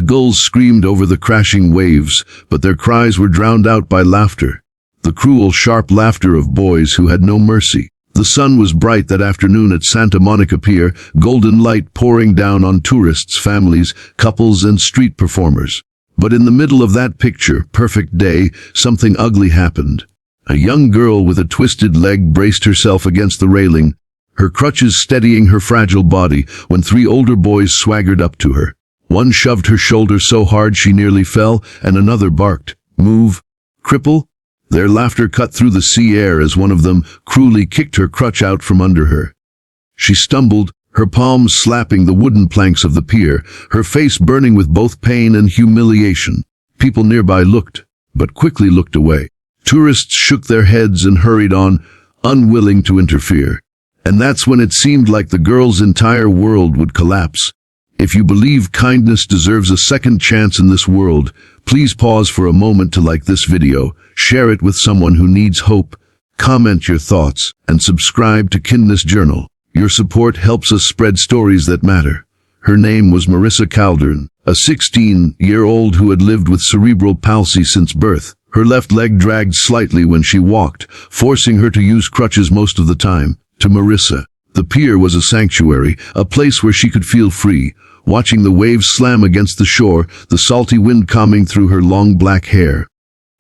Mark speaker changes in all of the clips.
Speaker 1: gulls screamed over the crashing waves, but their cries were drowned out by laughter. The cruel, sharp laughter of boys who had no mercy. The sun was bright that afternoon at Santa Monica Pier, golden light pouring down on tourists, families, couples, and street performers. But in the middle of that picture, perfect day, something ugly happened. A young girl with a twisted leg braced herself against the railing, her crutches steadying her fragile body, when three older boys swaggered up to her. One shoved her shoulder so hard she nearly fell, and another barked, "Move, Cripple." Their laughter cut through the sea air as one of them cruelly kicked her crutch out from under her. She stumbled, her palms slapping the wooden planks of the pier, her face burning with both pain and humiliation. People nearby looked, but quickly looked away. Tourists shook their heads and hurried on, unwilling to interfere. And that's when it seemed like the girl's entire world would collapse. If you believe kindness deserves a second chance in this world, please pause for a moment to like this video, share it with someone who needs hope, comment your thoughts, and subscribe to Kindness Journal. Your support helps us spread stories that matter. Her name was Marissa Calderon, a 16-year-old who had lived with cerebral palsy since birth. Her left leg dragged slightly when she walked, forcing her to use crutches most of the time. To Marissa, the pier was a sanctuary, a place where she could feel free, watching the waves slam against the shore, the salty wind combing through her long black hair.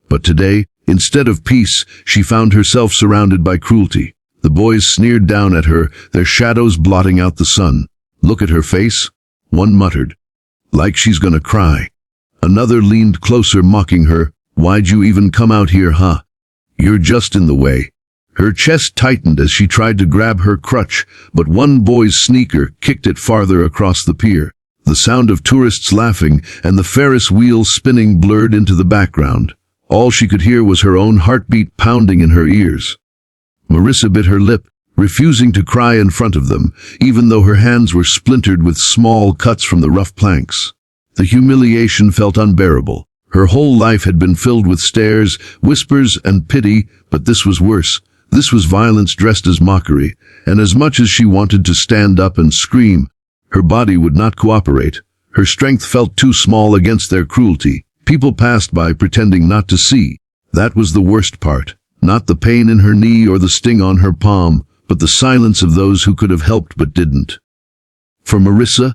Speaker 1: But today, instead of peace, she found herself surrounded by cruelty. The boys sneered down at her, their shadows blotting out the sun. "Look at her face," one muttered. "Like she's gonna cry." Another leaned closer, mocking her. "Why'd you even come out here, huh? You're just in the way." Her chest tightened as she tried to grab her crutch, but one boy's sneaker kicked it farther across the pier. The sound of tourists laughing and the Ferris wheel spinning blurred into the background. All she could hear was her own heartbeat pounding in her ears. Marissa bit her lip, refusing to cry in front of them, even though her hands were splintered with small cuts from the rough planks. The humiliation felt unbearable. Her whole life had been filled with stares, whispers, and pity, but this was worse. This was violence dressed as mockery, and as much as she wanted to stand up and scream, her body would not cooperate. Her strength felt too small against their cruelty. People passed by pretending not to see. That was the worst part. Not the pain in her knee or the sting on her palm, but the silence of those who could have helped but didn't. For Marissa,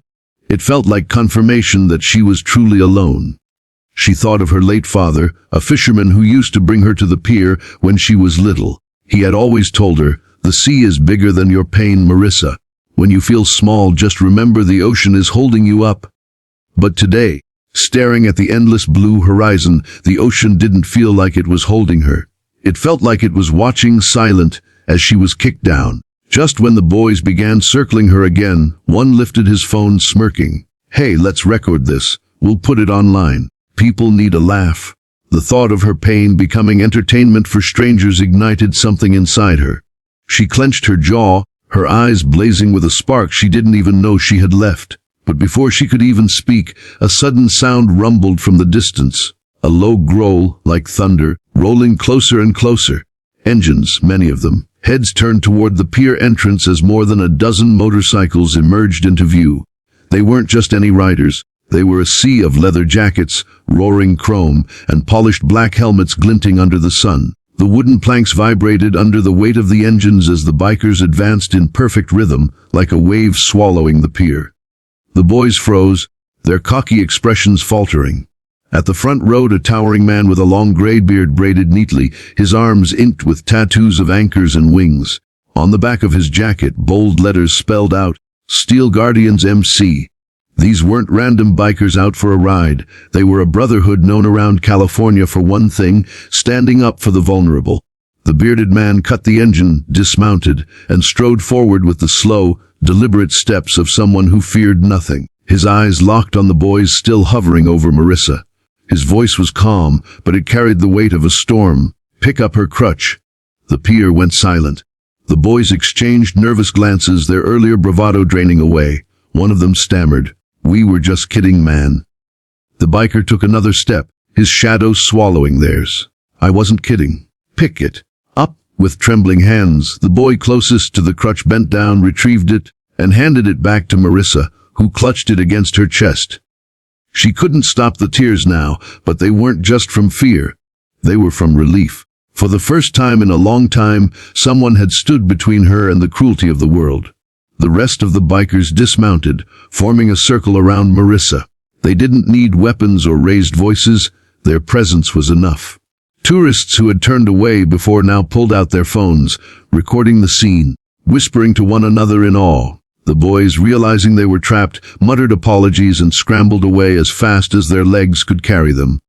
Speaker 1: it felt like confirmation that she was truly alone. She thought of her late father, a fisherman who used to bring her to the pier when she was little. He had always told her, "The sea is bigger than your pain, Marissa. When you feel small, just remember the ocean is holding you up." But today, staring at the endless blue horizon, the ocean didn't feel like it was holding her. It felt like it was watching, silent, as she was kicked down. Just when the boys began circling her again, one lifted his phone, smirking. "Hey, let's record this. We'll put it online. People need a laugh." The thought of her pain becoming entertainment for strangers ignited something inside her. She clenched her jaw, her eyes blazing with a spark she didn't even know she had left. But before she could even speak, a sudden sound rumbled from the distance. A low growl, like thunder, rolling closer and closer. Engines, many of them. Heads turned toward the pier entrance as more than a dozen motorcycles emerged into view. They weren't just any riders. They were a sea of leather jackets, roaring chrome, and polished black helmets glinting under the sun. The wooden planks vibrated under the weight of the engines as the bikers advanced in perfect rhythm, like a wave swallowing the pier. The boys froze, their cocky expressions faltering. At the front rode a towering man with a long gray beard braided neatly, his arms inked with tattoos of anchors and wings. On the back of his jacket, bold letters spelled out, "Steel Guardians MC." These weren't random bikers out for a ride. They were a brotherhood known around California for one thing, standing up for the vulnerable. The bearded man cut the engine, dismounted, and strode forward with the slow, deliberate steps of someone who feared nothing. His eyes locked on the boys still hovering over Marissa. His voice was calm, but it carried the weight of a storm. "Pick up her crutch." The pier went silent. The boys exchanged nervous glances, their earlier bravado draining away. One of them stammered, "We were just kidding, man." The biker took another step, his shadow swallowing theirs. "I wasn't kidding. Pick it up." With trembling hands, the boy closest to the crutch bent down, retrieved it, and handed it back to Marissa, who clutched it against her chest. She couldn't stop the tears now, but they weren't just from fear. They were from relief. For the first time in a long time, someone had stood between her and the cruelty of the world. The rest of the bikers dismounted, forming a circle around Marissa. They didn't need weapons or raised voices. Their presence was enough. Tourists who had turned away before now pulled out their phones, recording the scene, whispering to one another in awe. The boys, realizing they were trapped, muttered apologies and scrambled away as fast as their legs could carry them.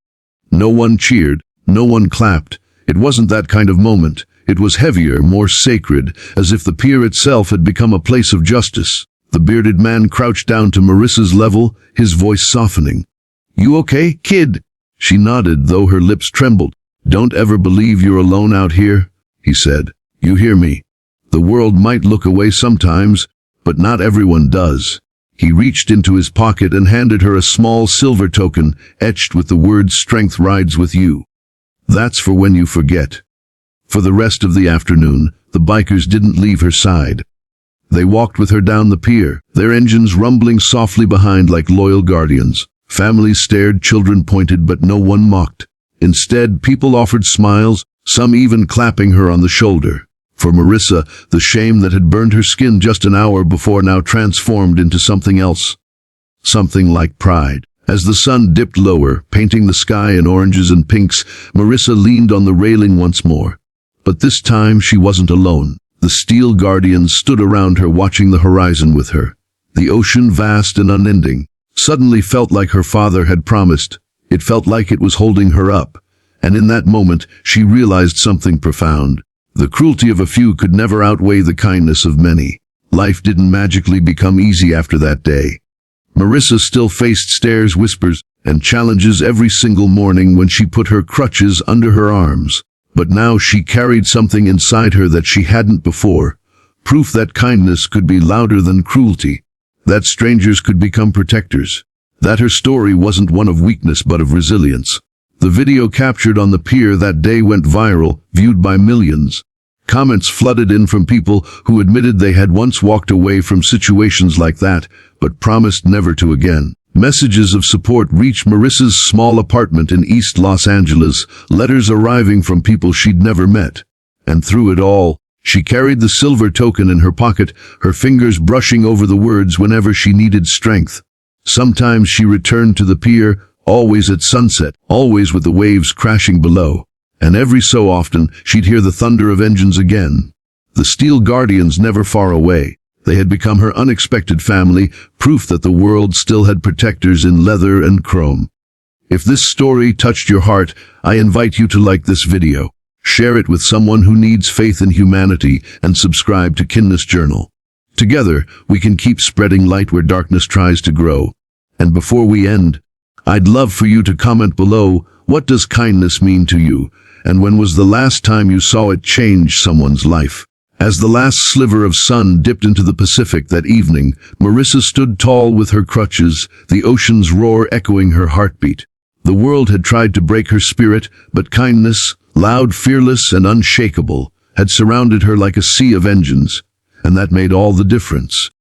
Speaker 1: No one cheered, no one clapped. It wasn't that kind of moment. It was heavier, more sacred, as if the pier itself had become a place of justice. The bearded man crouched down to Marissa's level, his voice softening. "You okay, kid?" She nodded, though her lips trembled. "Don't ever believe you're alone out here," he said. "You hear me? The world might look away sometimes, but not everyone does." He reached into his pocket and handed her a small silver token, etched with the words "Strength rides with you." "That's for when you forget." For the rest of the afternoon, the bikers didn't leave her side. They walked with her down the pier, their engines rumbling softly behind like loyal guardians. Families stared, children pointed, but no one mocked. Instead, people offered smiles, some even clapping her on the shoulder. For Marissa, the shame that had burned her skin just an hour before now transformed into something else. Something like pride. As the sun dipped lower, painting the sky in oranges and pinks, Marissa leaned on the railing once more. But this time she wasn't alone. The steel guardians stood around her, watching the horizon with her. The ocean, vast and unending, suddenly felt like her father had promised. It felt like it was holding her up. And in that moment, she realized something profound. The cruelty of a few could never outweigh the kindness of many. Life didn't magically become easy after that day. Marissa still faced stares, whispers, and challenges every single morning when she put her crutches under her arms. But now she carried something inside her that she hadn't before. Proof that kindness could be louder than cruelty. That strangers could become protectors. That her story wasn't one of weakness but of resilience. The video captured on the pier that day went viral, viewed by millions. Comments flooded in from people who admitted they had once walked away from situations like that, but promised never to again. Messages of support reached Marissa's small apartment in East Los Angeles, letters arriving from people she'd never met. And through it all, she carried the silver token in her pocket, her fingers brushing over the words whenever she needed strength. Sometimes she returned to the pier, always at sunset, always with the waves crashing below. And every so often, she'd hear the thunder of engines again. The steel guardians never far away. They had become her unexpected family, proof that the world still had protectors in leather and chrome. If this story touched your heart, I invite you to like this video, share it with someone who needs faith in humanity, and subscribe to Kindness Journal. Together, we can keep spreading light where darkness tries to grow. And before we end, I'd love for you to comment below, what does kindness mean to you, and when was the last time you saw it change someone's life? As the last sliver of sun dipped into the Pacific that evening, Marissa stood tall with her crutches, the ocean's roar echoing her heartbeat. The world had tried to break her spirit, but kindness, loud, fearless, and unshakable, had surrounded her like a sea of engines, and that made all the difference.